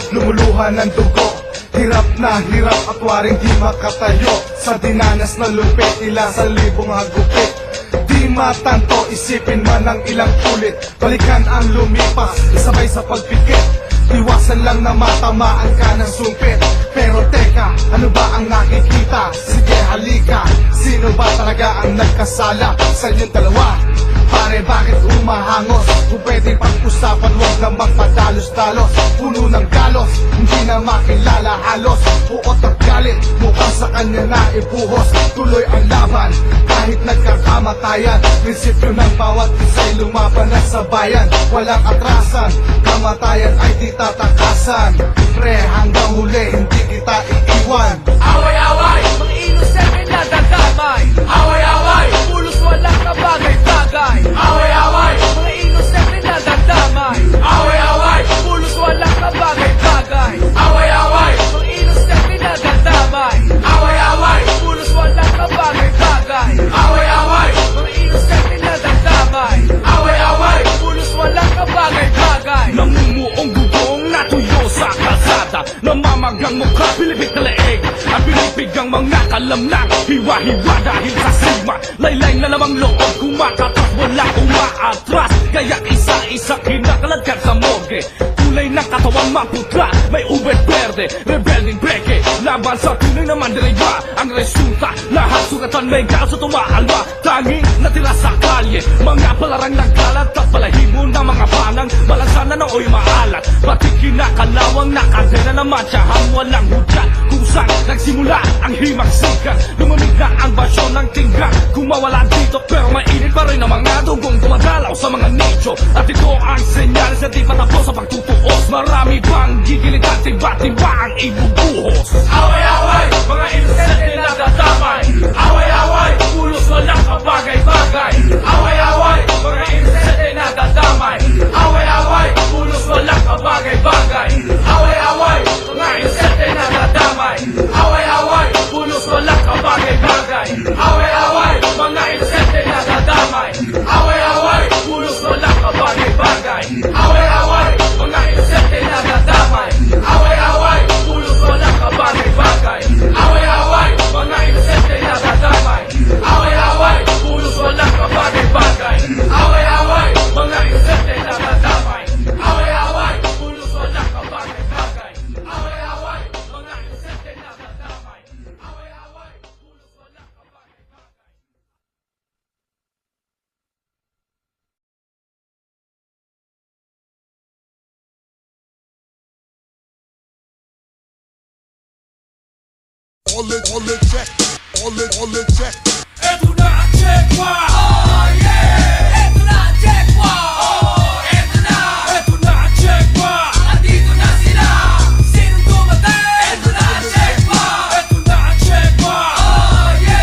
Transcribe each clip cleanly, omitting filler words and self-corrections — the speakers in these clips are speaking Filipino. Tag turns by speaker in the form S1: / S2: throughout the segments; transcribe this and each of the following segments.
S1: Lumuluhan ng dugo, hirap na hirap at waring di makatayo. Sa dinanas na lupit, ila sa libong hagupit. Di matanto, isipin man ng ilang ulit. Balikan ang lumipas, isabay sa pagpikit. Iwasan lang na matamaan ka ng sumpit. Pero teka, ano ba ang nakikita? Sige halika, sino ba talaga ang nagkasala sa inyong dalawa? Pare, bakit umahangos? Kung pwede pag-usapan, huwag namang padalos-dalos. Puno ng galos, hindi na makilala halos. Buot at galit, mukhang sa kanya na ibuhos. Tuloy ang laban, kahit nagkakamatayan. Prinsipyo ng bawat isa'y lumaban na sa bayan. Walang atrasan, kamatayan ay di tatakasan. Pre, hanggang huli, hindi kita iiwan.
S2: Away-away, mga inosente na dadamay. Away-away, pulos walang kabagay-bagay. Away-away, mga inosente na dadamay. Away-away, pulos walang kabagay-bagay. Away-away, mga inosente na dadamay. Away-away, pulos walang kabagay-bagay. Away-away, mga inosente na dadamay. Away-away, pulos walang kabagay-bagay.
S3: Namumuong gugong natuyo sa kalsada, namamagang mukha, pilipit na leeg. Ang pinipig ang mga kalamnang, hiwa-hiwa dahil sa sigma. Laylay na lamang loob, kumakatas, walang umaatras. Kaya isa-isa kinakaladkad sa morgue. Kulay ng katawang maputra, may ubet verde, rebelding breke. Laban sa tunay na mandiriba, ang resulta, lahat sugatan may kaso tumaalwa. Tanging natira sa kalye, mga palarang nagkalat at balahibo ng mga panang. Malansana na o'y maalat, pati kinakalawang nakadena na mansyahan. Walang hudyan kung saan nagsimula ang himagsikan. Lumamig na ang basyon ng tinggang, kumawala dito pero mainit pa rin ang mga dugong dumadalaw sa mga nicho. At ito ang senyales na di patapos sa pagtutuos. Marami pang gigilit at iba-iba ang ibubuhos.
S2: Away-away, mga inosente na dadamay. Away-away, pulos walang kabagay-bagay. Away-away, mga inosente na dadamay. Away-away, pulos walang kabagay-bagay. Away-away, mga inosente na dadamay. Away-away, pulos walang kabagay-bagay. Away-away, mga inosente na dadamay. Away-away, pulos walang kabagay-bagay. Away-away, mga inosente na dadamay. Away-away, pulos walang kabagay-bagay. Away-away, mga inosente na dadamay. Away-away, pulos walang kabagay-bagay. Away-away, mga inosente na dadamay. Away-away, pulos walang kabagay-bagay. Away-away, mga inosente na dadamay. Away-away, pulos walang kabagay-bagay.
S4: All it check.
S3: Eto na ang checkwa!
S2: Oh yeah! Eto na ang checkwa! Oh, eto na!
S3: Eto na ang checkwa!
S2: Andito na sila! Sinong dumating? Eto na ang checkwa!
S3: Eto na ang checkwa!
S2: Oh yeah!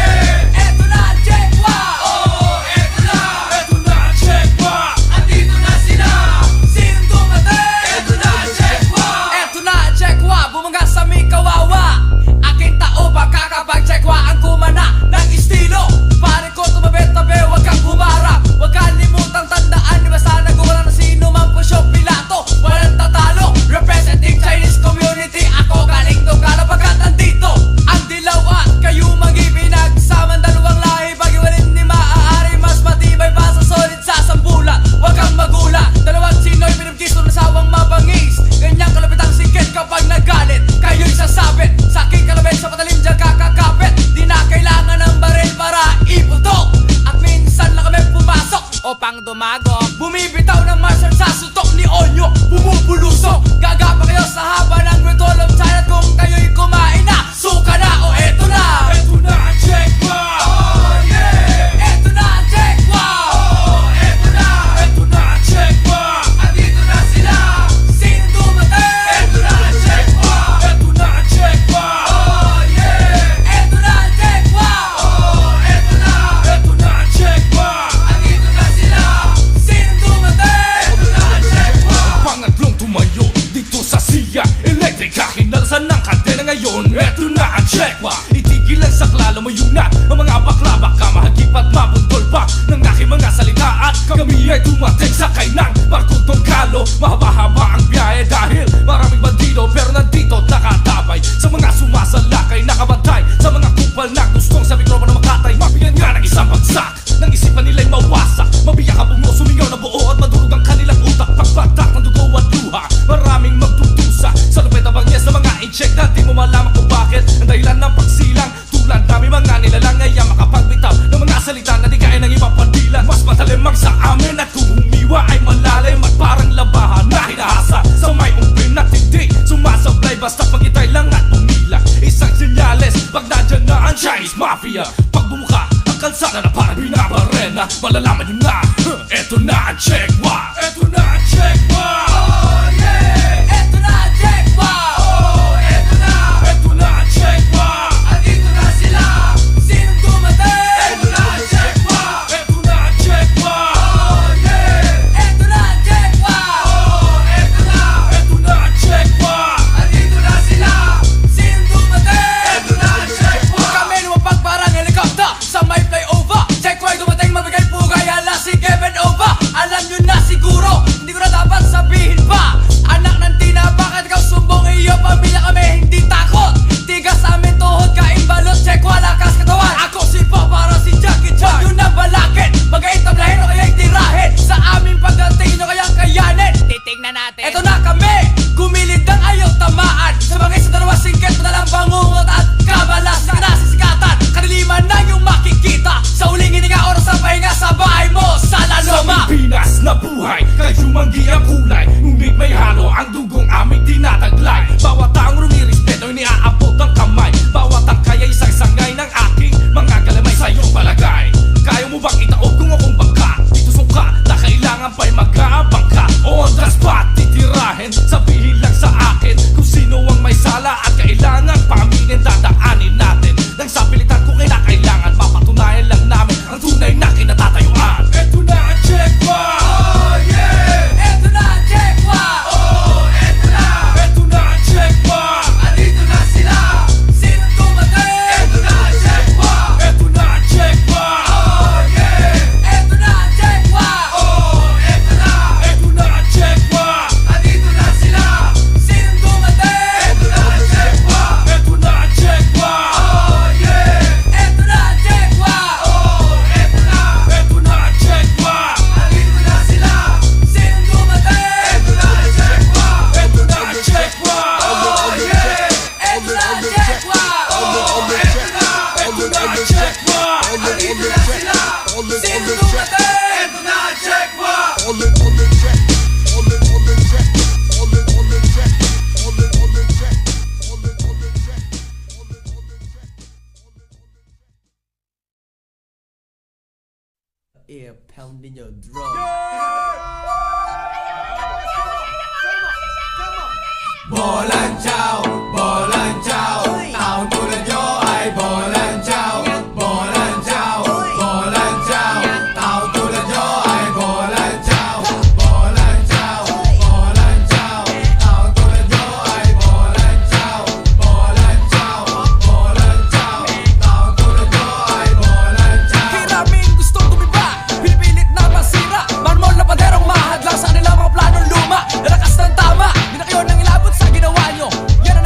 S3: ang Chinese Mafia. Pag bumuka ang kalsada na parang binabarena, malalaman nyo na, eto na ang Chekwa. Eto na ang Chekwa.
S2: Oh yeah! Eto na ang Chekwa. Oh, eto na.
S3: Eto na ang Chekwa.
S2: Andito na sila. Sinong dumating? Eto na ang Chekwa.
S3: Eto na ang Chekwa.
S2: Oh yeah! Eto na ang Chekwa. Oh, eto na.
S3: Eto na ang Chekwa.
S2: Andito na sila. Sinong dumating? Eto na ang Chekwa. Kami lumapag parang helicopter sa may flyover. Chekwa ay dumating, mabigay pugay, hala si Kevin over. Alam nyo na siguro, hindi ko na dapat sabihin pa. Anak ng tina, bakit ikaw sumbong iyo? Pamilya kami, hindi takot. Tigas sa amin tuhod, kain balot. Chekwa, lakas katawan. Ako si Pop, para si Jackie Chan. Huwag yun ang balakid, magkait tablahin o kaya'y tirahin. Sa aming pagdating nyo kayang kayanin. Titignan natin. Eto na kami, gumilid ng ayaw tamaan. Sa bagay sa dalawa singket, madalang bangungot at kabalas na nasisikatan. Kaniliman na yung makikita. Sa huling hininga, oras ang pahinga sa bahay mo sa Laloma.
S3: Pinas na buhay, kahit sumanggi ang kulay, ngunit may halo ang dugong aming tinataglay. Bawat taong rumirespeto, iniaabot ang kamay. Bawat ang kaya isang sangay ng aking mga galamay sa iyong palagay. Kaya mo bang itaob kung akong bangka? Dito suka na kailangan pa'y mag-aabang ka. On the spot, titirahin, sabihin lang sa akin kung sino ang may sala at kailangan pamilin, dadaanin natin. Nang sa pilitan ko kailangan, mapatunayan lang namin ang tunay na kinatatayuan. Eto na ang Chekwa.
S2: Oh yeah! Eto na ang Chekwa. Oh, eto na.
S3: Eto na ang Chekwa.
S2: Andito na sila. Sinong dumating? Eto na ang Chekwa.
S3: Eto na ang Chekwa.
S2: Oh yeah! Eto na ang Chekwa. Oh, eto na.
S3: Eto na ang Chekwa.
S2: Andito na sila. Sinong dumating? Eto na ang Chekwa.
S3: Eto na ang Chekwa.
S2: Oh yeah! Eto na ang Chekwa. Oh, eto na.
S3: Eto na ang Chekwa.
S2: Andito na sila. Sinong dumating? Eto na ang Chekwa.
S3: Eto na ang Chekwa.
S2: Oh yeah! Eto na ang Chekwa. Oh, eto na.
S3: Eto na ang Chekwa.
S2: Andito na sila. Sinong dumating? Eto na ang Chekwa.
S4: Ear pounding your drum.
S2: Bolan Chow, Bolan Chow, taong tulad nyo ay Bolan Chow, Bolan Chow, Bolan Chow, taong tulad nyo ay Bolan Chow, Bolan Chow, Bolan Chow, taong tulad nyo ay Bolan Chow, Bolan Chow, Bolan Chow, taong tulad nyo ay Bolan Chow.
S4: Kiraming gustong tumiba, pinipilit na masira. Marmol na paderong mahadlang sa kanilang mga planong luma. Nalakas ng tama, binakyo ng ilabot sa ginawa nyo. Yan ang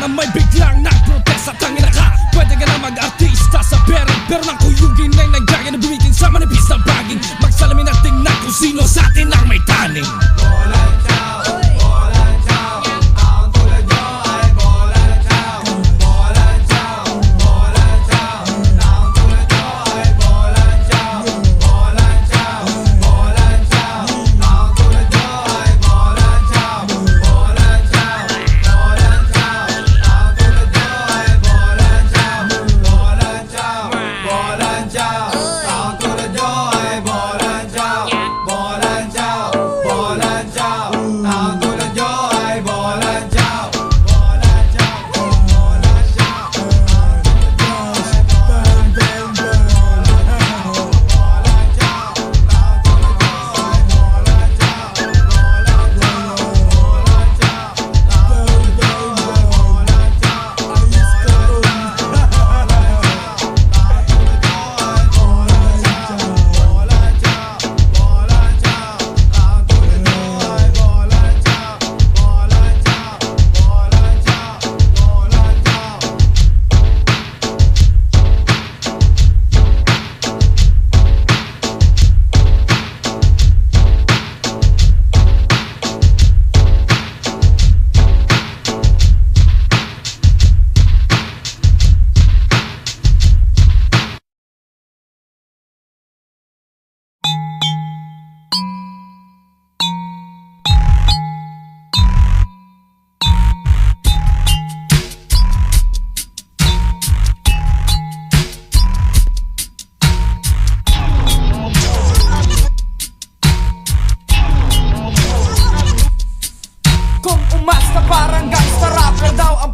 S3: na may biglang nagprotest at tangina ka. Pwede ka na mag-artista sa pera, pero nang kuyugin ay nagkaya na bumitin sa manipis na baging. Magsalamin at tingnan kung sino sa atin ang may taning.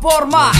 S4: Forma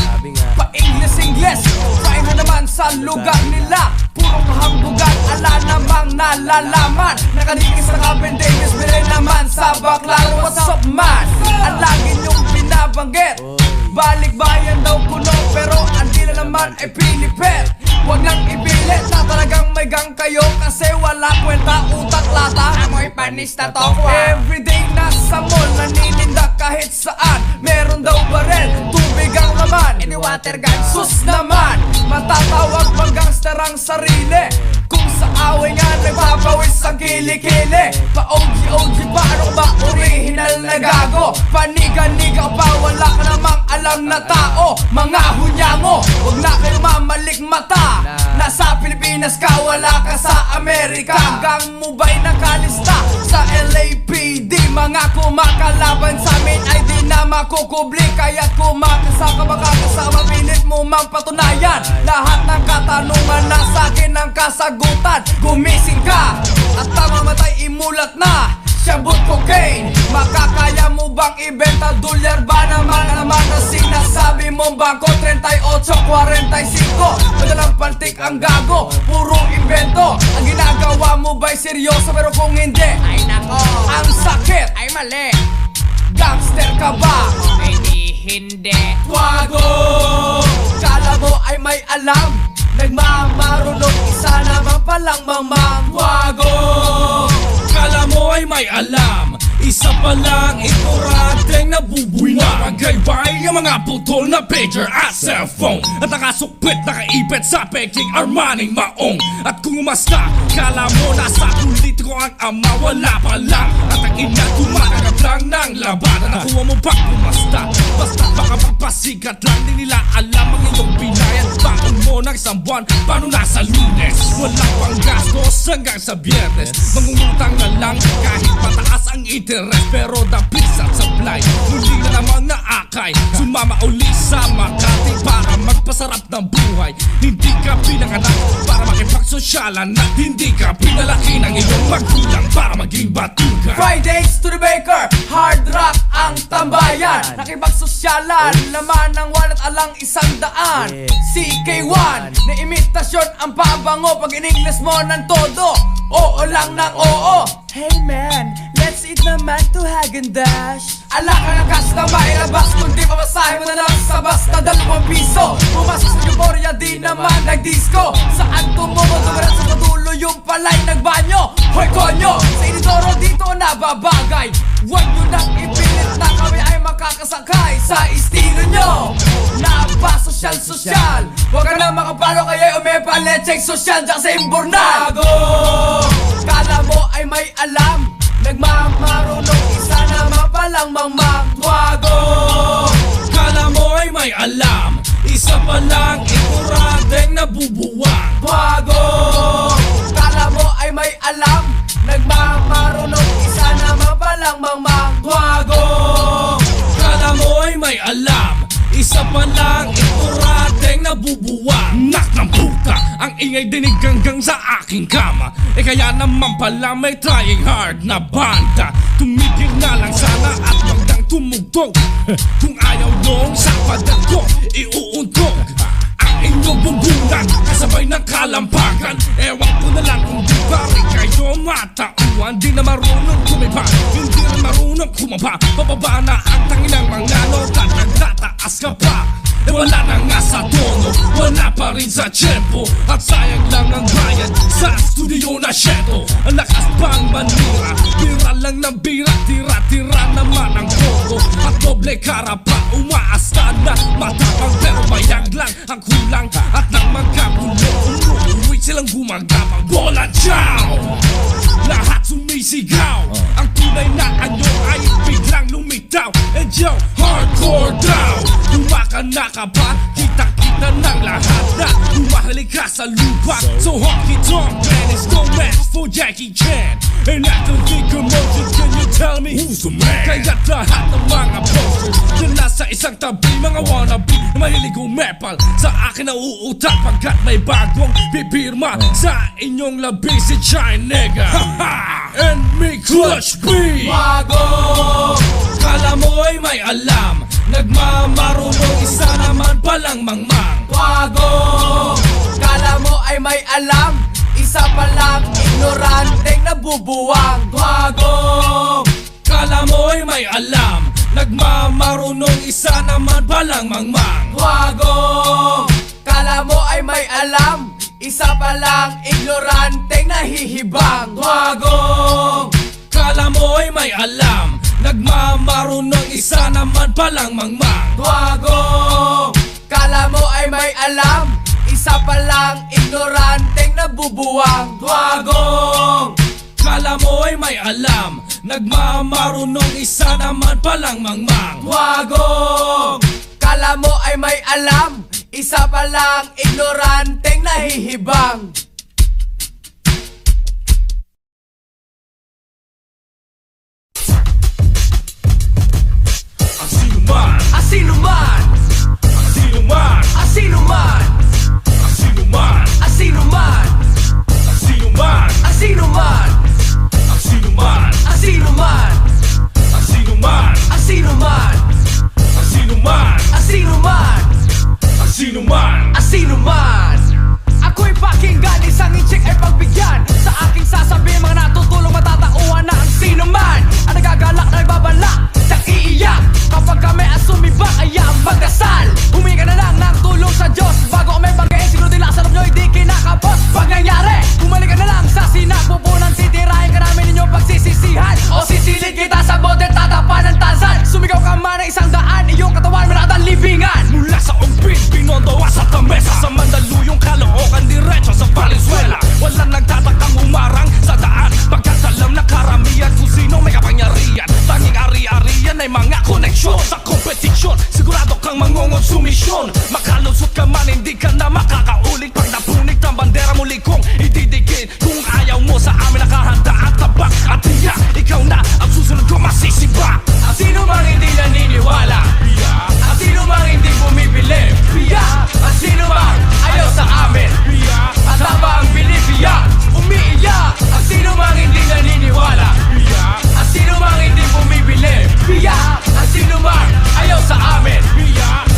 S4: pa-Ingles-Ingles, try na naman sa lugar nila. Purong hambugan, ala namang nalalaman. Nakaligis na Calvin Davis, bilhin naman sa baklaro. What's up man? Ang lagi niyong binabanggit, balik-bayan daw kuno, pero ang dila naman ay Pilipet. Huwag nang ipilit na talagang may gang kayo, kasi wala kwenta, utak lata. Amoy panis na tokwa. Everyday nasa mall, nanininda kahit saan. Meron daw barel, tubig ang laman, any water gun, sus naman. Matatawag bang gangster ang sarili, kung sa away nga nagpapawis ang kilikili. Pa-OG-OG pa, ano ba original na gago? Paniga-niga pa, wala ka namang alam na tao. Mga hunyango, huwag na kayo mamalik mata. Nasa Pilipinas ka, wala ka sa Amerika. Hanggang mo ba'y nakalista sa LAPD? Mga kumakalaban sa amin ay di na makukubli, kaya't kumakasa ka baka kasama, pilit mo mang patunayan. Lahat ng katanungan na sa'kin ang kasagutan. Gumising ka at tamamatay, imulat na siyabot cocaine. Makakaya mo bang ibenta? Dolyar ba naman na sinasabi mong bangko? 38-45 madalang pantik ang gago, puro invento. Ang ginagawa mo ba'y seryoso? Pero kung hindi, ay nako, ang sakit ay mali. Gangster ka ba? Ay di hindi. Wago, kala mo ay may alam, nagmamarunong, isa naman palang mamang. Wago,
S3: Kala mo ay may alam, isa pa lang ignoranting nabubuina. Magaybay ang mga putol na pager at cellphone, at nakasukpit, nakaipit sa peking Armani maong. At kung umasta, kala mo nasa politiko ang ama, wala pa lang. At ang ina tumatanggap lang ng labanan. Nakuha mo pa umasta, basta baka magpasikat lang. Di nila alam ang iyong binayan. Taon mo ng isang buwan, paano nasa Lunes? Wala pang gastos hanggang sa Biyernes. Mangungutang na lang kahit mataas ang interest, pero the peace at supply muli na namang naakay. Sumama uli sa Makati para magpasarap ng buhay. Hindi ka pinanganak para makipagsosyalan, at hindi ka pinalaki ng iyong magulang para maging batugan.
S4: Fridays to the baker, hard rock ang tambayan. Nakipagsosyalan, laman ng wallet alang 100. CK1, na imitasyon ang pabango. Pag in-English mo ng todo, oo lang ng oo. Hey man, let's eat naman to Häagen-Dazs. Ala ka ng cash na mailabas, kundi pamasahe mo na lang sa basta 2 piso. Pumasok sa euphoria, di naman nag-disco. Saan tumumo, dumaran sa patuloy yung palay nagbanyo. Hoy konyo, sa inidoro dito nababagay. Huwag nyo nang ipilit na kami ay makakasakay sa estilo nyo. sosyal. Huwag ka na makapalo kaya umepa lecheng sosyal dyan sa imbornal. Bago, kala mo ay may alam, nagmamarunong isa naman palang mangmang. Bago,
S3: Kala mo ay may alam, isa pa lang ikuradeng nabubuwang.
S4: bago, kala mo ay may alam, nagmamarunong isa naman palang mangmang. Bago,
S3: Kala mo ay may alam, isa pa lang ikuradeng nabubuwang. Nak ng puta, ang ingay dinig hanggang sa aking kama. Kaya naman pala may trying hard na banda. Tumigil na lang sana at magdang tumugtog. Kung ayaw nung sa padag ko, iuuntog ang inyong bunggungan kasabay ng kalampagan. Ewan ko na lang kung di ba rin kayo matauan. Di na marunong kumipa, hindi rin marunong kumapa. Pababa na ang tanginang mga nota, nagtataas ka pa. Wala na nga sa tono, wala pa rin sa tiyempo. At sayang lang ang bayad sa studio na syeto. Ang lakas pang manira, bira lang ng bira, tira-tira naman ang koko. At doble cara pa, umaasta na matapang pero bayag lang ang kulang. At nang magkagulo, umuwi silang gumagapang. Bola ciao! Lahat sumisigaw, ang tunay na anyo ay biglang lumitaw. And yo, hardcore down, lumakan na ka ba? Kita-kita ng lahat na humahalik ka sa lupa. So honky tonk man is no match for Jackie Chan. And after the commotion, can you tell me who's the man? Kaya't lahat ng mga posters dyan nasa isang tabi, mga wannabe na mahilig umepal sa akin na uutak pagkat may bagong pipirma sa inyong labi si China nigga. And me Clutch B.
S4: bago,
S3: Kala mo ay may alam, nagmamarunong isa naman palang mangmang.
S4: bago, kala mo ay may alam, isa pa lang ignoranteng nabubuwang. Bago,
S3: Kala mo ay may alam, nagmamarunong isa naman palang mangmang.
S4: bago, kala mo ay may alam, isa pa lang ignoranteng nahihibang. Bago,
S3: Kala mo ay may alam, nagmamarunong isa naman palang mangmang.
S4: bago, kala mo ay may alam, isa pa lang ignoranteng nabubuwang. Bago,
S3: Kala mo ay may alam, nagmamarunong isa naman palang mangmang.
S4: bago, kala mo ay may alam, isa pa lang ignoranteng nahihibang.
S3: Sino man,
S4: Asino man,
S3: sino man,
S4: asino man,
S3: sino man,
S4: asino man,
S3: sino man,
S4: asino man,
S3: sino man,
S4: asino man,
S3: sino man,
S4: asino man,
S3: sino man,
S4: asino man,
S3: sino man, sino man.
S4: Ako'y pakinggan, isang inchik ay pagbigyan. Sa aking sasabihin, mga natutulong matatauhan na ang sino man ang nagagalak na nagbabalak, siyang iiyak kapag kami ang sumibak, kaya magdasal. Huminga na lang ng tulong sa Diyos bago kami bagayin, siguro nila sa loob nyo'y di kinakapos. Pag nangyari, bumalik ka na lang sa sinagpupunan, titirahin ka namin ninyong pagsisisihan o sisilid kita sa bote, tatapan ng tansan. Sumigaw ka man ng 100, iyong katawan manatang libingan.
S3: Mula sa umpin, pinondoa sa tamesa, sa Mandaluyong Caloocan, diretso sa Valenzuela. Walang nagtatakang umarang sa daan, pagkat alam na karamihan kung sino may kapangyarihan. Tanging ari-arian ay mga koneksyon sa kompetisyon, sigurado kang mangungot sumisyon. Makalusot ka man, hindi ka na makakaulit. Pag napunig ng bandera muli kong ididikit. Kung ayaw mo sa amin, nakahanda at tabak at tiyak, ikaw na ang susunod ko masisibak.
S4: Sino mang hindi naniniwala, at sino mang hindi bumibili, at sino mang ayaw sa amin, at habang binibiyak, umiiyak. At sino mang hindi naniniwala, at sino mang hindi bumibili, at sino mang ayaw sa amin,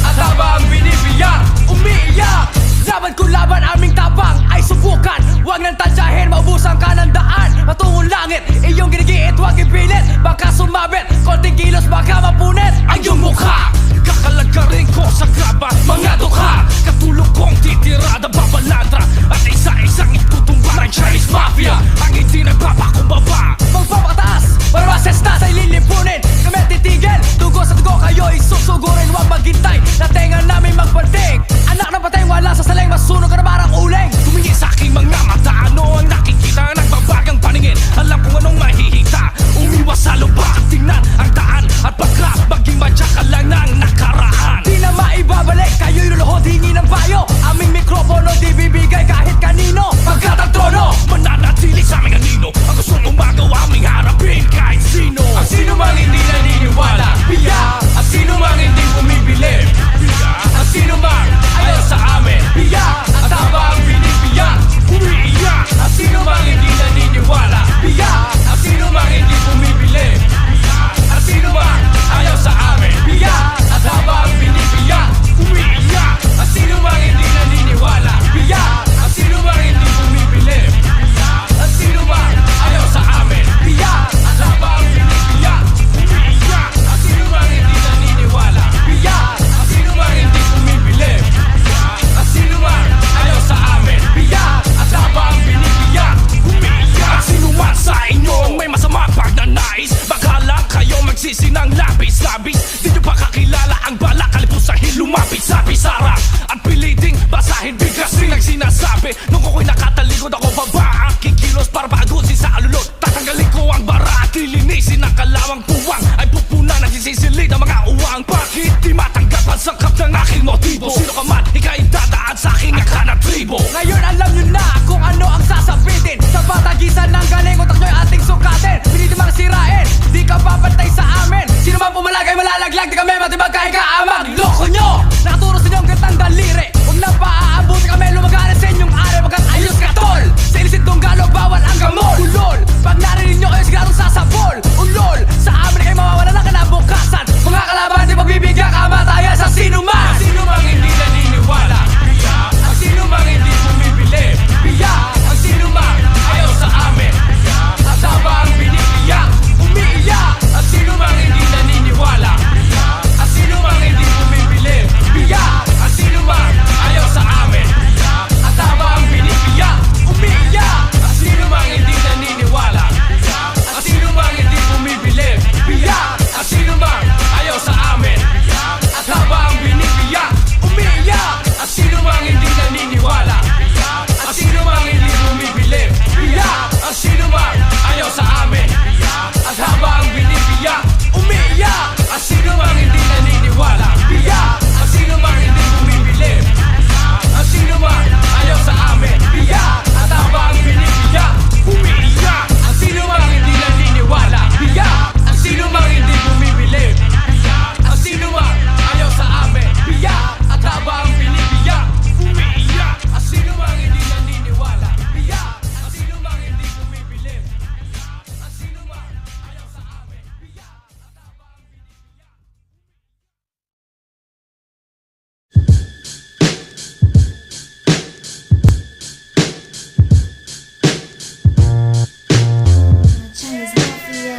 S4: at habang binibiyak, umiiyak. Laban kung laban, aming tapang ay subukan. Huwag nang tansyahin, maubusan ka ng daan patungong langit, iyong ginigiit, huwag ipilit. Baka sumabit, konting kilos baka mapunit ang iyong mukha.
S3: Kakalagkarin ko sa graba, mga dukha. Katulog kong titirada, babalandra, at isa-isang itutumba ng Chinese Mafia, ang hindi nagpapakumbaba.
S4: Magpapakataas, para masesta sa'y lilipunin. Kami titigil, dugo sa dugo kayo isusugurin. Huwag maghintay na tenga namin magpanting.
S3: sinasabi nung ako'y nakatalikod ako baba ang kikilos para pagusin sa alulot. Tatanggalin ko ang bara at lilinisin ang kalawang puwang. Ay pupuna nagsisisilid ang mga uwang. Bakit di matanggap ang sangkap ng aking motibo? Sino ka man, ika'y dadaan sa aking akala tribo.
S4: Ngayon alam nyo na kung ano ang sasabitin. Sa patagisan ng galing utak nyo'y ating sukatin. Pinili mga sirain, di ka papantay sa amin. Sino man pumalagay malalaglag, di kami matibag kahit kaamang. Loko nyo, nakaturo sa inyong gandang daliri. Huwag na paaabuti kami lumagalit sa inyong ari. Pagkat ayos ka tol, sa ilisit tong galo bawal ang gamol. Ulol, pag narinig nyo kayo sigaron sasabol. Ulol, sa amin kayo mawawala ng kinabukasan. Mga kalaban di pagbibigyan kamatayan sa sino man.
S3: Sino mang hindi naniniwala, biya. Ang sino mang hindi bumibili, biya. Ang sino mang ayaw sa amin, biya. At habang binibiyak, umiiyak. Ang sino mang hindi naniniwala, biya. Ang sino mang hindi bumibili, biya. Ang sino mang ayaw sa amin, biya. At habang binibiyak, umiiyak. Ang sino mang hindi naniniwala, biya. Ang sino mang hindi bumibili, biya. Ang sino mang ayaw sa amin, biya. At habang binibiyak, umiiyak. Ang sino mang hindi naniniwala, biya. Ang sino mang hindi bumibili, biya. Ang sino mang ayaw sa amin, biya. At habang binibiyak, umiiyak. Ang sino mang hindi naniniwala, biya. Ang sino mang hindi bumibili, biya. Ang sino mang ayaw sa amin, biya. At habang binibiyak, umiiyak. Ang sino mang hindi naniniwala, biya. Ang sino mang hindi bumibili, biya. Ang sino mang ayaw sa amin, biya. At habang binibiyak, umiiyak. Ang sino mang hindi naniniwala, biya. Ang sino mang hindi bumibili, biya. Ang sino mang ayaw sa amin, biya. At habang binibiyak.
S5: Chinese Mafia.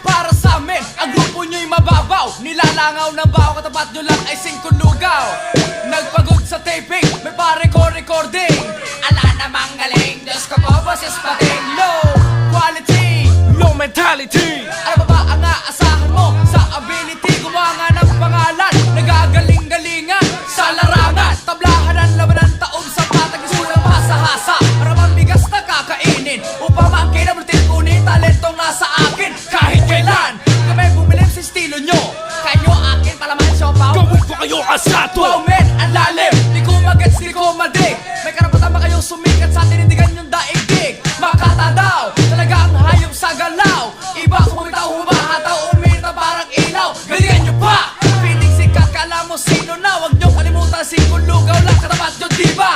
S4: Para sa amin, ang grupo nyo'y mababaw. Nilalangaw ng baho, katapat nyo lang ay singkulugaw. Nagpagod sa taping, may pa-record-recording. Ala namang galing, Diyos ko po, boses pating. Low quality,
S3: Low mentality.
S4: ano ba ang aasahan mo sa ability? Gumawa ng pangalan, nagagaling-galingan sa larangan. Tablahan ang laban ng taon sa patag isulang hasa-hasa. Maramang bigas na kakainin upang maangkin ang brutil kunin. Talentong nasa akin kahit kailan. Kami bumilip sa estilo nyo, kayo akin palaman siopaw.
S3: Gawin ko kayo asato.
S4: Wow men, ang lalim, di ko magets, di ko madig. May karapatan ba kayong sumikat sa tinindigan yung daigdig? Makatadaw, talaga ang hayop sa galaw. Iba kumitaw, humahataw, umita parang ilaw. Galingan nyo pa! Piling sikat, kala mo sino na. Huwag nyo kalimutan, singkulugaw lang katapat nyo, diba?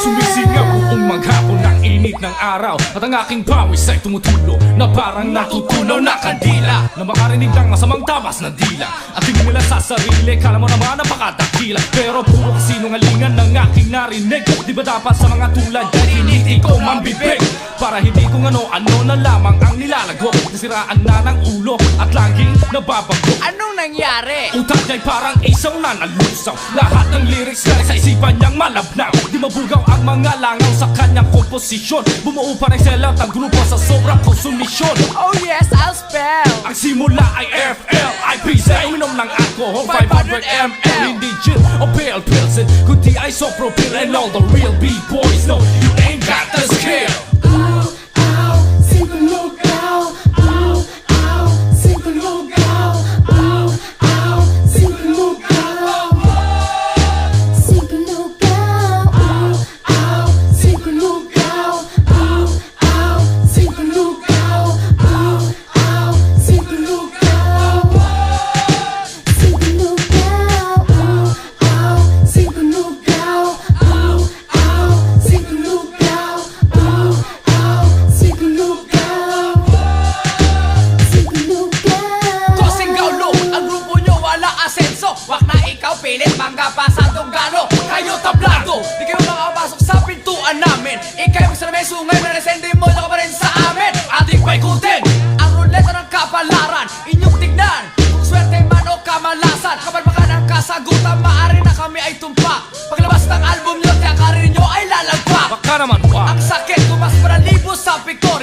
S3: Sumisingaw buong maghapon ng init ng araw. At ang aking pawis ay tumutulo na parang natutunaw na kandila. Na makarinig ng masamang tabas ng dila. At tingin nila sa sarili, kala mo naman napakadakila. Pero puro kasinungalingan ng aking narinig. Di ba dapat sa mga tulad ay hiniti ko mambibig? Para hindi kung ano-ano na lamang ang nilalago. Nasiraan na ng ulo at laging nababago.
S4: Anong nangyari?
S3: Utak niya'y parang isaw na nalusaw. Lahat ng lyrics na sa isipan niyang malabnaw. Di mabugaw ang mga langaw sa kanyang komposisyon. Bumuo pa ng sellout ang grupo sa sobrang konsumisyon.
S4: Oh yes, I'll spell.
S3: Ang simula ay FL, I present. Uminom ng alcohol, 500 ml. Hindi gin o pale pills, kundi ay sopropil. And all the real B-boys know you ain't got the skill.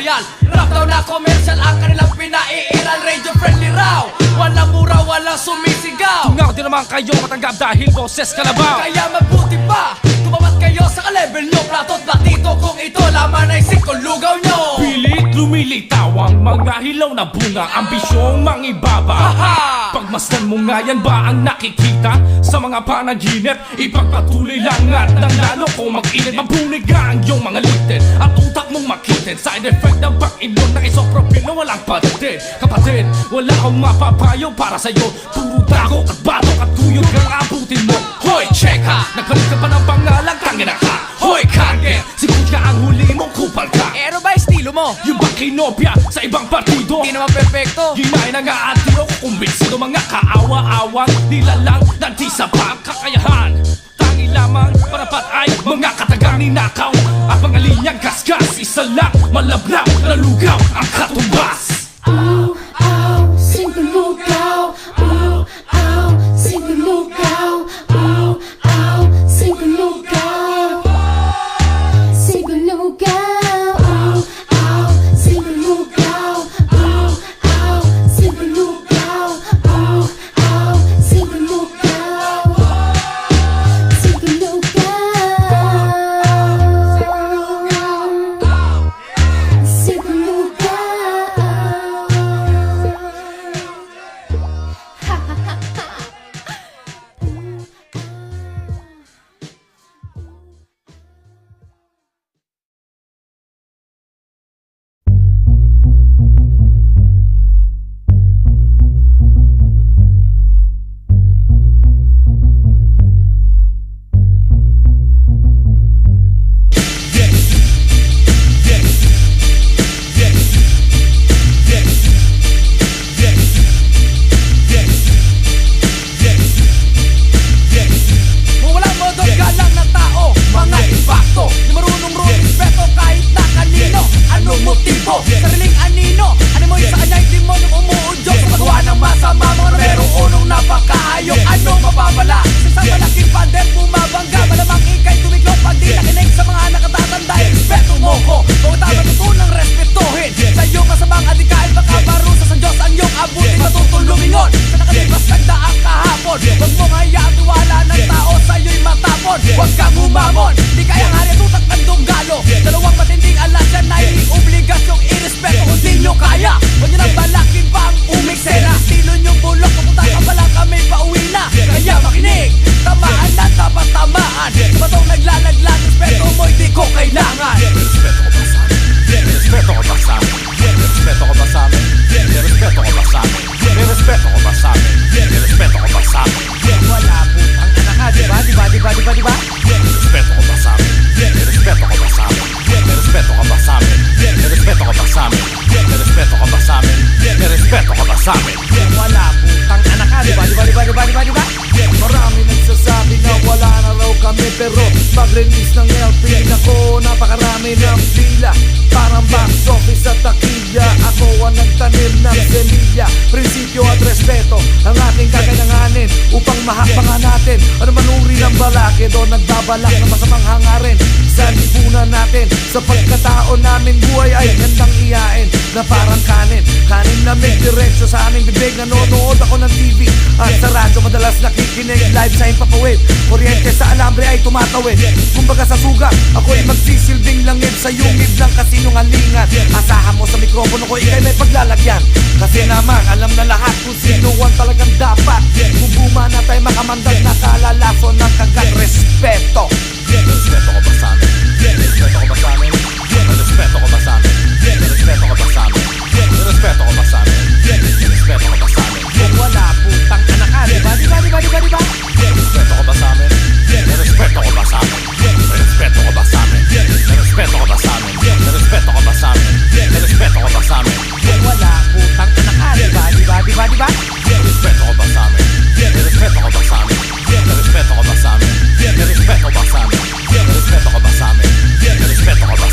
S2: trial. Rap daw na commercial ang kanilang pinaiiral. Radio friendly raw, walang mura, walang sumisigaw.
S3: Tungaw din naman kayo matanggap dahil boses kalabaw.
S2: Kaya mabuti pa, tumapat kayo sa ka-level nyo. Platot platito kung ito laman ay sikol lugaw nyo.
S3: Pilit lumilitaw ang mga hilaw na bunga, ambisyong mangibaba.
S2: Aha!
S3: Pagmasdan mo nga yan ba ang nakikita sa mga panaginip? Ipagpatuloy lang at nang lalo kung mag-init. Mabunig ka ang iyong mga litin at utak mong makitid. Side effect ng pag-inom ng isopropil na walang patid. Kapatid, wala akong mapapayo para sa'yo. Puro dako at batok at tuyog ang abutin mo.
S2: Hoy, check ha!
S3: Nagpalit ka pa ng pangalan, tangina ka. Hoy, kage, sigut ka ang huli mong kupal ka.
S2: Eh ano ba estilo mo?
S3: Yung ba kinopya sa ibang partido?
S2: Di naman perfecto.
S3: Ginay na nga at tiro kumbinsido mga kaawa-awang nilalang ng di sa kakayahan. Tangi lamang parapat ay mga katagang ninakaw. At mga linyang gasgas, isa lang malablaw, nalugaw ang katumbas.
S5: Ooh, ow, sing the lugaw. Ooh, ow, sing the lugaw. Ooh, ow, sing the lugaw. Sing the lugaw. Ooh, ow, sing the lugaw. Ooh, ow, sing the lugaw. Ooh, ow, sing the lugaw. Sing the lugaw. Sing the lugaw.
S2: Walang modo galang ng tao, mga impacto. Di marunong respeto kahit na kanino. Anong motibo? Sariling anino. Ano mo yung sa kanya yung demonyong umuudyok sa paggawa ng masama. Mga numero unong napakaayok. Anong mapapala? Sa isang malaking pader bumabangga. Malamang ikay tumiklop pag di nakinig sa mga nakatatanda. Respeto mo ko, bawat tama tutunang respetuhin. Sa iyong masamang adikain baka parusa sa Diyos ang iyong abutin. Matutong lumingon sa nakalipas nagdaang kahapon. Huwag mong hayaang tiwala ng tao sa'yo'y matapon. Huwag kang humamon, di kayang hari at utak ng dunggalo. Dalawang matinding alas yan na iobligasyong irespeto kung di nyo kaya. Huwag nyo nang balakin pa ang umiksena. Estilo nyong bulok, papunta ka pa lang kami pauwi na. Kaya makinig, tamaan na dapat tamaan. Sa batong naglalaglag, respeto mo'y di ko kailangan.
S3: Respeto ko ba sa amin? Respeto ko ba sa amin? Respeto ko ba sa amin? Respeto ko ba sa amin? Respeto ko ba sa amin?
S2: Wala po ang anak ka, diba?
S3: Respeto ko ba sa amin? Respeto ko ba sa amin? Respeto ko ba sa amin? Respeto ko ba sa amin? Respeto ko ba sa amin? Respeto ko ba sa amin?
S2: Wala po ang anak ka, diba?
S4: Marami nagsasabi na wala na raw kami, pero pag-release ng LP nako, napakarami ng pila. Parang box office sa takilya. Ako ang nagtanim ng semilya. Prinsipyo at respeto ang ating kakailanganin upang mahakbangan natin ano man uri ng balakid o nagbabalak na masamang hangarin sa lipunan natin. Sa pagkataon namin buhay ay handang iyain na parang kanin. Kanin na may diretsyo sa aming bibig. Nanonood ako ng TV at sa radyo madalas nakikinig. Live sa impapawid, kuryente sa alambre ay tumatawid. Kumbaga sa suga, ako'y magsisilbing langib sa yungib ng kasinungalingan. Asahan mo sa mikropono ko, ikay may paglalagyan. Kasi naman, alam na lahat kung sino ang talagang dapat. Kung bumana tayo makamandag na kalalason ng kagat respeto.
S3: Respeto ko ba sa amin? Respeto ko ba sa amin? Respeto ko ba sa amin? Respeto ko ba sa amin? Respeto ko ba sa amin? Respeto ko ba sa amin?
S2: Kung wala po ang anak ka, diba?
S3: Respeto ko ba sa amin? Respeto ko ba sa amin? Respeto ko ba sa amin? Respeto ko ba sa amin? Respeto ko ba sa amin? Respeto ko ba sa amin?
S2: Kung wala po ang anak ka, diba?
S3: Respeto ko ba sa amin? Respeto ko ba sa amin? Respeto ko ba sa amin? Respeto ko ba sa amin? Respeto ko ba sa amin? Respeto ko ba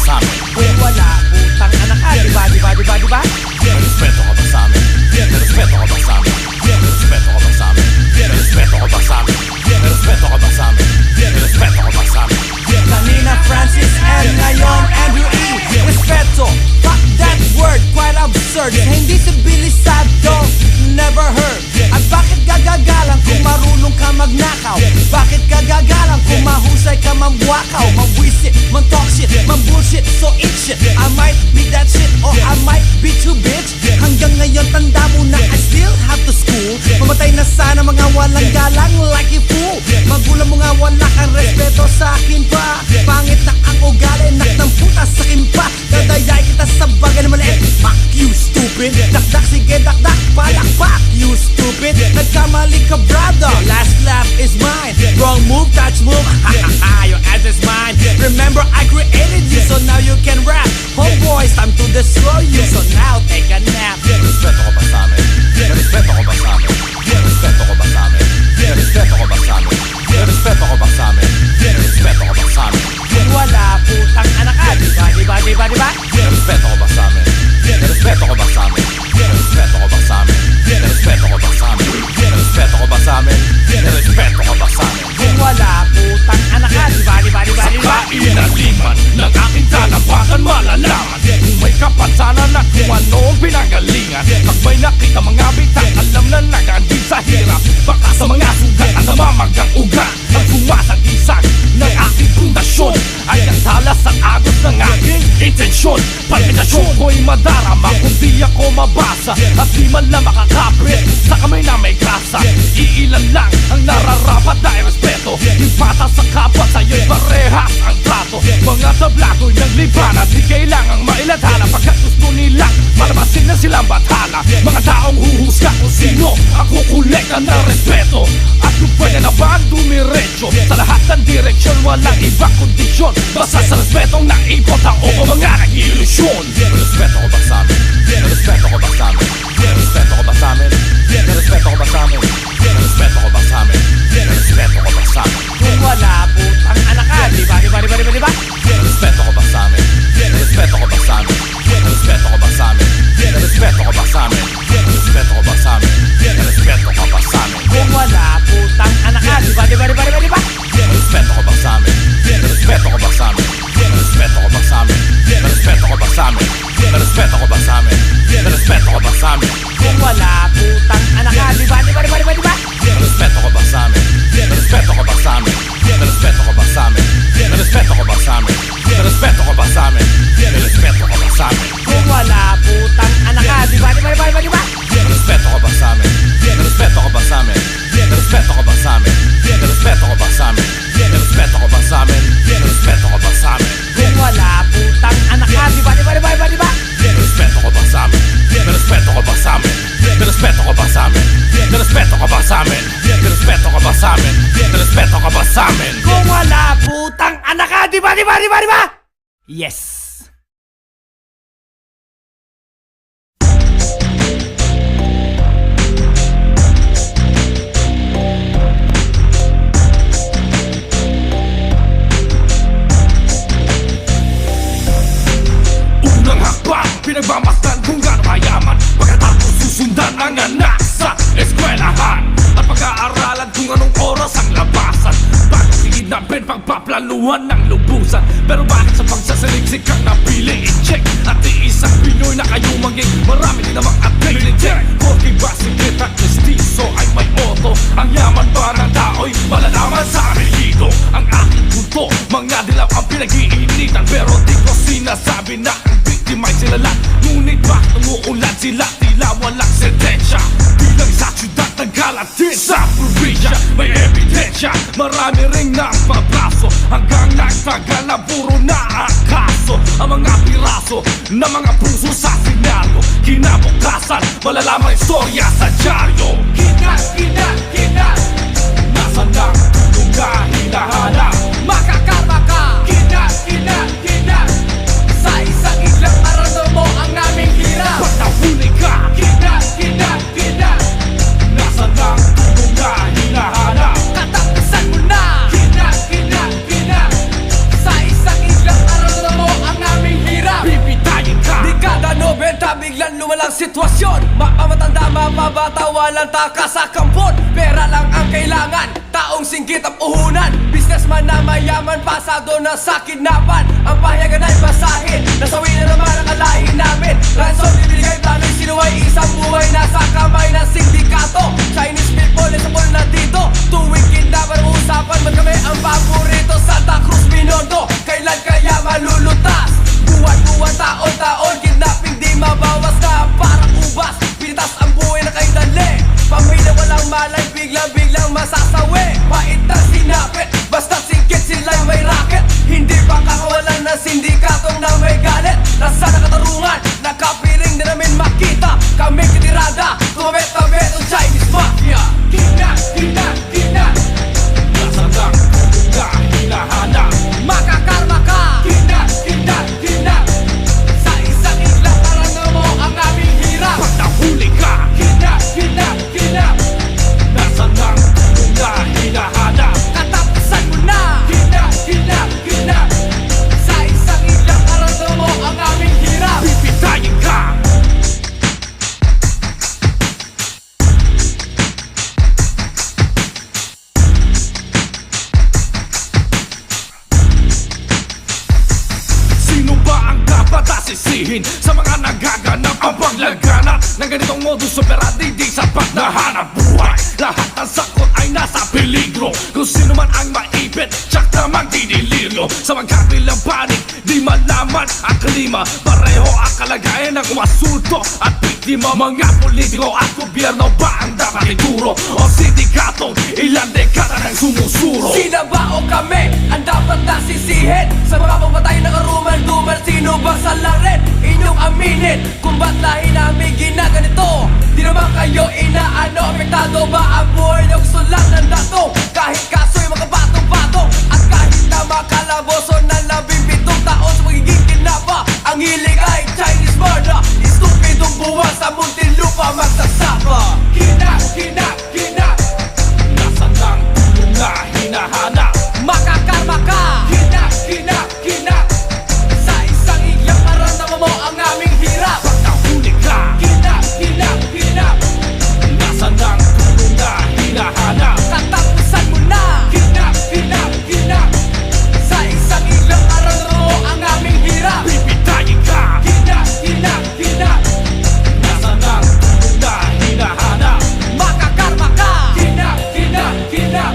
S4: stupid. Dakdak, sige dakdak, palakpak, you stupid. Nagkamali ka brother, last laugh is mine. Wrong move, touch move, ha your ass is mine. Remember I created you, so now you can rap. Homeboys, time to destroy you, so now take a nap.
S3: Respeto ko ba sa amin? Respeto ko ba sa amin? Respeto ko ba sa amin? Respeto ko ba sa amin? Respeto ko ba sa amin? Respeto ko ba sa amin?
S4: Kung wala putang anak ka, diba?
S3: Respeto ko ba sa amin? Respeto ko ba sa amin? Respeto ko ba sa amin? Respeto ko ba sa amin? Respeto ko ba sa amin? Respeto ko ba sa amin?
S4: Kung wala putang anak ka, diba?
S3: Kainaliman ng aking tanabakan malalaman Kung may kapansanan at kung ano ang pinanggalingan Pag may nakita mga bitang alam na nagandit sa hirap Baka sa mga sugat at namamagang ugat Ang sumasagisag ng aking pundasyon Ay ang talas at agos ng aking intensyon Palpitasyon ko'y madarama kung di ako mabasa At di man lang makakapit sa kamay na may grasa Iilan lang ang nararapat na respeto Yung patas sa kapwa sa'yo'y parehas ang trato Mga tablako'y ng libanat Di kailangang mailadhala Pagkat gusto nilang malabasin na silang bathala Mga taong huhusga kung sino ang kukolekta ng respeto At kung pwede na ba dumiretso Sa lahat ng direksyon walang ibang kondisyon Basta sa respetong naipot ako o mga nag-ilusyon Respeto ko ba sa amin? Respeto ko ba sa amin? Respeto ko ba sa amin? Respeto ko ba sa amin? Respeto ko ba sa amin? Respeto ko ba sa amin?
S4: Kung wala putang anak ka, diba?
S3: Respeto ko ba sa amin? Respeto ko ba sa amin? Respeto ko ba sa amin? Respeto ko ba sa amin? Respeto ko ba sa amin? Respeto ko ba sa amin?
S4: Kung wala putang anak ka, diba?
S3: Respeto ko ba sa amin? Respeto ko ba sa amin? Respeto ko ba sa amin? Respeto ko ba sa amin? Respeto ko ba sa amin? Respeto ko ba sa amin?
S4: Kung wala putang anak ka, diba?
S3: Respeto ko ba sa amin? Respeto ko ba sa amin? Respeto ko ba sa amin? Respeto ko ba sa amin? Respeto ko ba sa amin? Respeto ko ba sa amin?
S4: Kung wala putang anak ka, diba?
S3: Respeto ko ba sa amin? Respeto ko ba sa amin? Respeto ko ba sa amin? Respeto ko ba sa amin? Respeto ko ba sa amin? Respeto ko ba sa amin?
S4: Kung wala putang anak ka, diba?
S3: Respeto ko ba sa amin? Respeto ko ba sa amin? Respeto ko ba sa amin? Respeto ko ba sa amin? Respeto ko ba sa amin? Respeto ko ba sa amin?
S4: Kung wala putang anak ka, diba? Yes!
S3: Unang hakbang, pinagmamasdan kung gaano kayaman Pagkatapos susundan ang anak sa eskwelahan At pag-aaralan kung anong oras ang labasan Bago hihinapin pagpaplanuhan ng lubusan Pero bakit sa pagsasaliksik kang napili i-check At iisang Pinoy na kayo maging marami din namang ability Porque ba sikret at mestizo ay may oto Ang yaman ba ng tao'y malalaman sa apelyido Ang aking punto, mga dilaw ang pinag-iinitan Pero di ko sinasabi na ang biktima ay sila lang Ngunit bakit umuulan sila tila walang sentensya Bilang sa syudad ng Galatin sa probinsya May ebidensya, marami ring napabraso Hanggang nagtagal na puro na ang kaso Ang mga piraso na mga puso sa sinaryo Kinabukasan, malalaman istorya sa dyaryo Kina Nasaan ang tulong na hinahanap?
S2: Makakarma ka Kina Sa isang iglang maramdaman mo ang naming hirap
S3: Pag nahuli ka,
S2: Kina
S3: nasaan ang tulong na hinahanap?
S2: Katapusan mo na Kina Sa isang iglang maramdaman mo ang naming hirap
S3: Bibitayin ka
S2: Dekada 90 biglang lumalang sitwasyon Mapamatanda, mapabata, walang takas sa kampon Pera lang ang kailangan, taong singgit ang uhunan Businessman na mayaman, pasado na sa kidnapan Ang pahayagan ay basahin, nasawi na naman ang alahin namin Ransom, bibigay plano'y sinuway, isang buhay nasa kamay ng sindikato Chinese people, isapol na dito Tuwing kidnapan, usapan, ba't kami ang paborito Santa Cruz, Binondo, kailan kaya malulutas? Buwan-buwan, taon-taon, kidnapping di mabawas na parang ubas Pinitas ang buhay na kay dali Pamilya walang malay, biglang masasawi Pait na sinapit, basta singkit sila'y may racket Hindi pa kakawalan ng sindikatong na may galit Nasa nakatarungan,
S3: magaganap ang paglaganap ng ganitong modus operandi di sapat na hanap buhay. Lahat ng sakot ay nasa peligro, kung sino man ang maipit tsak na magdidiliryo. Sa magkabilang panig di malaman ang klima, pareho ang kalagayan ng umasulto at biktima. Mga politiko at gobyerno ba ang dapat ituro, o sindikatong ilang dekada nang sumusuro?
S4: Sila ba o kami ang dapat nasisihin sa mga pamatay na karumal-dumal? Sino ba sa larin? Inyong aminin kung ba't lahi namin ginaganito. Di naman kayo inaano, apektado ba ang buhay na gusto lang ng dato? Kahit kaso'y makabatong-batong at kahit na makalaboso ng 17 taon sa magiging kinaba, ang hiling ay Chinese murder. Estupidong buwan sa Muntinlupa magsasapa. Kinap, kinap, kinap,
S3: Nasaan ang tulong na hinahanap?
S4: makakarma ka. Kinap, kinap, kinap, sa isang iyang maramdaman mo ang aming hirap.
S3: Pag nahuli ka,
S4: Kinap, kinap, kinap,
S3: nasaan ang tulong na hinahanap?
S4: katapusan mo na. Kinap, kinap, kinap, sa isang iyang maramdaman mo ang aming hirap.
S3: Pipitayin ka,
S4: Kinap, kinap, kinap,
S3: nasaan ang tulong na hinahanap?
S4: makakarma ka. Kinap, kinap, kinap,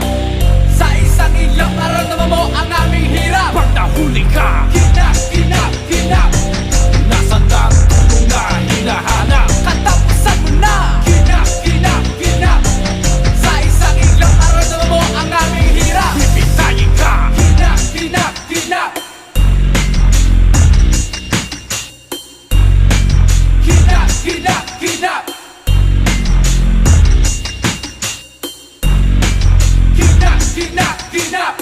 S4: sa isang iyang maramdaman mo ang aming hirap.
S3: Pag nahuli ka,
S4: Kinap, kinap, kinap,
S3: nasaan ang tulong na hinahanap?
S4: katapusan mo na. Kinap, kinap, kinap, sa isang iyang maramdaman mo ang aming hirap.
S3: Pipitayin ka,
S4: Kinap, kinap, kinap, kinap, kinap, kinap, kinap, kinap, kinap.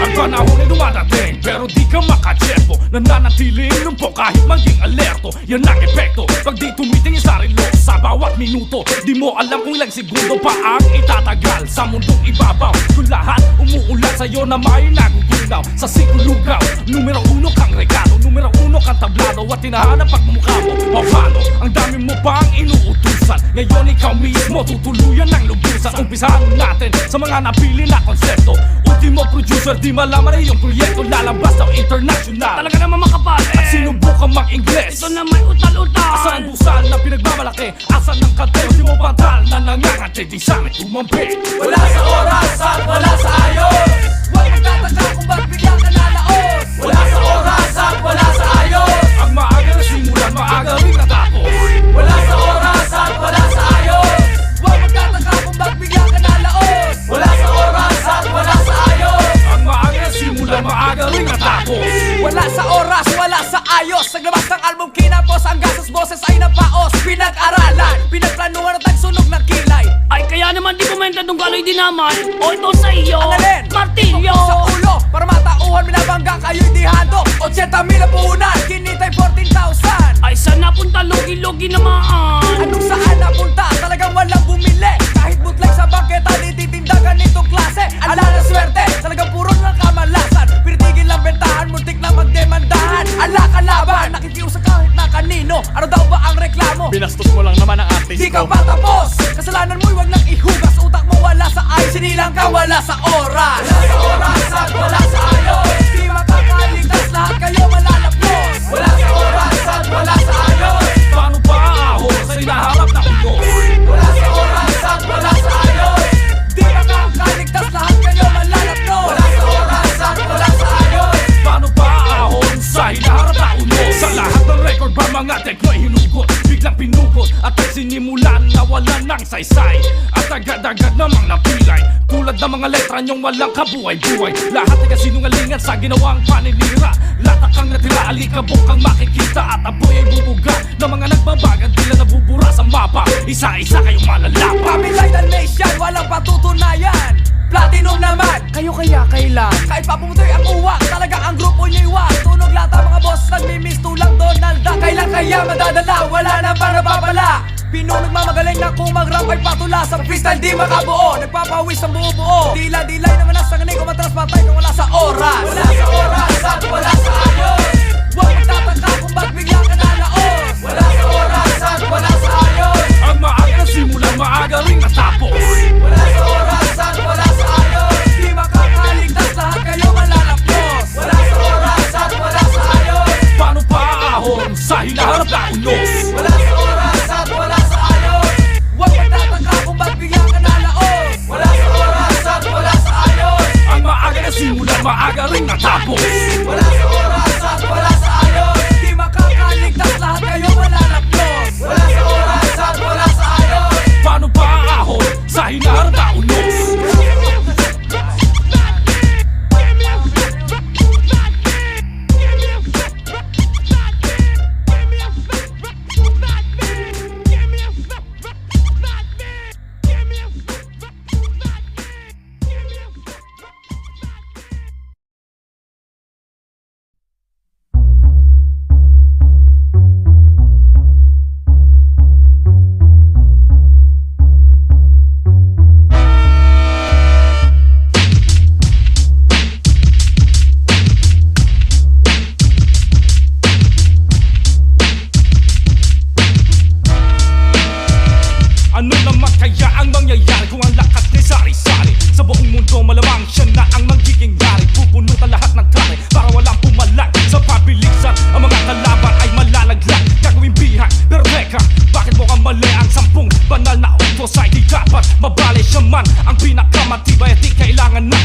S3: ang panahon ay dumadating pero di ka makatsyempo. Nananatiling lumpo kahit maging alerto. Yan ang epekto pag di tumitingin sa relo sa bawat minuto. Di mo alam kung ilang segundo pa ang itatagal sa mundong ibabaw. Kung lahat umuulan sa'yo na may nagugulaw sa sikulugaw. Numero 1 kang regalo, numero 1 kang tablado at tinahanap pagmumukha mo. O paano? Ang dami mo pang inuutusan. Ngayon ikaw mismo tutuluyan ng lubusan. Umpisahan natin sa mga napili na konsepto. Ultimo producer, di malaman na iyong proyekto lalabas ng international.
S6: Talaga naman makapal
S3: At sinubukan mag-Ingles.
S6: Ito na may utal-utal.
S3: Asan ang busan na pinagmamalaki? Asan ang kante? Di mo pantal na nangangati. Di sa amin tumampi.
S4: Wala sa oras at wala sa ayos. Huwag magtataka kung ba't bigla ka nalaos. Wala sa oras at wala sa ayos.
S3: Ang maaga na simulan, maaga rin natapos.
S4: Wala sa oras at wala sa ayos. Huwag magtataka kung ba't bigla ka nalaos. Wala sa oras at wala sa ayos.
S3: Ang maaga na simulan, maaga rin natapos.
S4: Wala sa oras, wala sa ayos. Naglabas ng album kinapos, ang gastos boses ay napaos. Pinag-aralan, pinagplanuhan at nagsunog ng kilay.
S6: Ay kaya naman di komenta nung gano'y dinaman. O ito sa iyo
S4: Analin,
S6: martilyo.
S4: sa ulo, para matauhan, minabangga kayo'y di handog. 80,000 ang puhunan, kinitay 14,000.
S6: Ay saan napunta logi-logi naman.
S4: Anong saan napunta? Talagang walang bumili. Kahit bootleg sa bangketa, di titinda ganitong klase. Ala na swerte, talagang puro ng kamalasan. Pinitigil lang bentahan, muntik na magdemandahan. Ala kalaban, nakikiusap kahit na kanino. Ano daw ba ang reklamo?
S7: Binastos mo lang naman ang artist
S4: Di ka
S7: ko.
S4: pa tapos, kasalanan mo'y wag nang ihugas. Utak mo wala sa ayos, sinilang ka wala sa oras. Wala sa oras at wala sa ayos. Di makakaligtas, lahat kayo malalapos. Wala sa oras at wala sa ayos.
S3: Paano pa ahon sa hinaharap na ulo?
S4: Wala sa oras at wala sa ayos. Di makakaligtas, lahat kayo malalapos. Wala sa oras at wala sa ayos.
S3: Paano pa ahon sa hinaharap na ulo? Sa lahat ng record ba mga tekno ay hinugot? Biglang pinukot at nagsinimula simulan na wala ng saysay at agad-agad namang napilay. Tulad ng mga letra niyong walang kabuhay-buhay. Lahat ay kasinungalingan sa ginawang paninira. Latak kang natira, alikabok kang makikita. At apoy ay bubuga ng mga nagbabagan, tila nabubura sa mapa. Isa-isa kayong malalapa.
S4: Pamilay Dalmatian, walang patutunayan. Platinum naman, kayo kaya kailan? Kahit pa pumutoy ang uwak, talaga ang grupo nyo'y wak. Tunog lata mga boss, nagmimiss tulang Donald Duck. Kailan kaya madadala, wala na pa nababala. Pino nagmamagaling na kung mag-rap ay patula. Sa freestyle di makabuo, nagpapawis ang buo-buo. Dila-dilay naman ang sanganig, kumatras patay kung wala sa oras. Wala sa oras at wala sa ayos. Huwag magtataka kung ba't bigla ka nalaos. Wala sa oras at wala sa ayos.
S3: Ang maaga simulan, maaga rin natapos.
S4: Wala sa oras at wala sa ayos. Di makakaligtas, lahat kayo malalapos. Wala sa oras at wala sa ayos.
S3: Paano pa ahon sa hinaharap na unos?
S4: Wala sa oras at wala sa ayos. Huwag magtataka kung ba't bigla ka nalaos. Wala sa oras at wala sa ayos.
S3: Ang maaga na simulan, maaga rin natapos.
S4: Wala sa oras at wala sa ayos. Di makakaligtas, lahat kayo malalapos. Wala sa oras at wala sa ayos.
S3: Paano pa ahon sa hinaharap na unos? Ano naman kaya ang mangyayari kung ang lakas ni sari-sari? Sa buong mundo malamang siya na ang magiging yari. Pupunutan lahat ng tari para walang pumalag. Sa pabilisan ang mga kalaban ay malalaglag. Gagawin bihag, pero teka, bakit mo kang mali ang 10 banal na utos ay di dapat mabali siya man ang pinakamatibay at di kailangan na